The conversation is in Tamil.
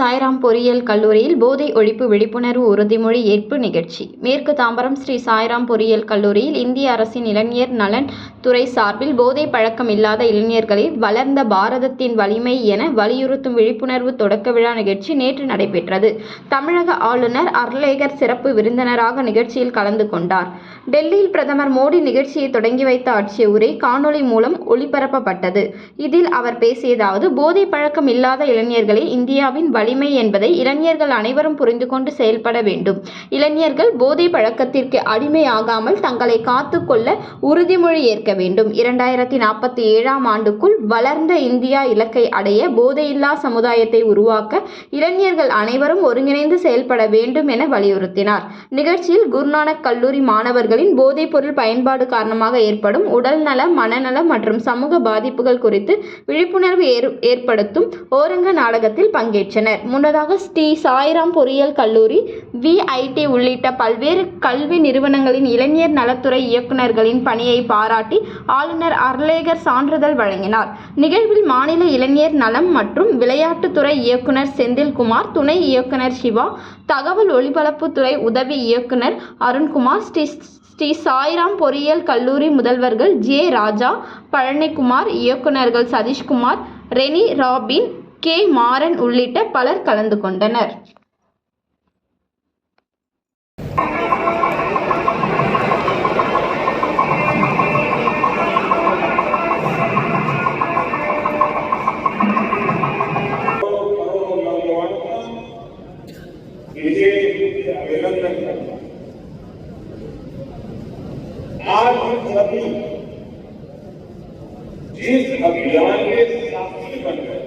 சாய்ராம் பொறியியல் கல்லூரியில் போதை ஒழிப்பு விழிப்புணர்வு உறுதிமொழி ஏற்பு நிகழ்ச்சி. மேற்கு தாம்பரம் ஸ்ரீ சாய்ராம் பொறியியல் கல்லூரியில் இந்திய அரசின் இளைஞர் நலன் துறை சார்பில் போதை பழக்கம் இல்லாத இளைஞர்களே வளர்ந்த பாரதத்தின் வலிமை என வலியுறுத்தும் விழிப்புணர்வு தொடக்க விழா நிகழ்ச்சி நேற்று நடைபெற்றது. தமிழக ஆளுநர் அர்லேகர் சிறப்பு விருந்தினராக நிகழ்ச்சியில் கலந்து கொண்டார். டெல்லியில் பிரதமர் மோடி நிகழ்ச்சியை தொடங்கி வைத்து ஆற்றிய உரை காணொலி மூலம் ஒளிபரப்பப்பட்டது. இதில் அவர் பேசியதாவது: போதை பழக்கம் இல்லாத இளைஞர்களே இந்தியாவின் வலிமை என்பதை இளைஞர்கள் அனைவரும் புரிந்து கொண்டு செயல்பட வேண்டும். இளைஞர்கள் போதை பழக்கத்திற்கு அடிமையாகாமல் தங்களை காத்துக் கொள்ள உறுதிமொழி ஏற்க வேண்டும். 2047ஆம் ஆண்டுக்குள் வளர்ந்த இந்தியா இலக்கை அடைய போதையில்லா சமுதாயத்தை உருவாக்க இளைஞர்கள் அனைவரும் ஒருங்கிணைந்து செயல்பட வேண்டும் என வலியுறுத்தினார். நிகழ்ச்சியில் குருநானக் கல்லூரி மாணவர்களின் போதைப் பொருள் பயன்பாடு காரணமாக ஏற்படும் உடல்நல, மனநல மற்றும் சமூக பாதிப்புகள் குறித்து விழிப்புணர்வு ஏற்படுத்தும் ஓரங்க நாடகத்தில் பங்கேற்றனர். முன்னதாக ஸ்ரீ சாய்ராம் பொறியியல் கல்லூரி, VIT உள்ளிட்ட பல்வேறு கல்வி நிறுவனங்களின் இளைஞர் நலத்துறை இயக்குநர்களின் பணியை பாராட்டி ஆளுநர் அர்லேகர் சான்றிதழ் வழங்கினார். நிகழ்வில் மாநில இளைஞர் நலம் மற்றும் விளையாட்டுத்துறை இயக்குநர் செந்தில்குமார், துணை இயக்குநர் சிவா, தகவல் ஒலிபரப்புத்துறை உதவி இயக்குநர் அருண்குமார், ஸ்ரீ சாய்ராம் பொறியியல் கல்லூரி முதல்வர்கள் J. ராஜா, பழனிக்குமார், இயக்குநர்கள் சதீஷ்குமார், ரெனி, ராபின், K. மாறன் உள்ளிட்ட பலர் கலந்து கொண்டனர். आज हम सभी जिस अभियान के साथी बन गए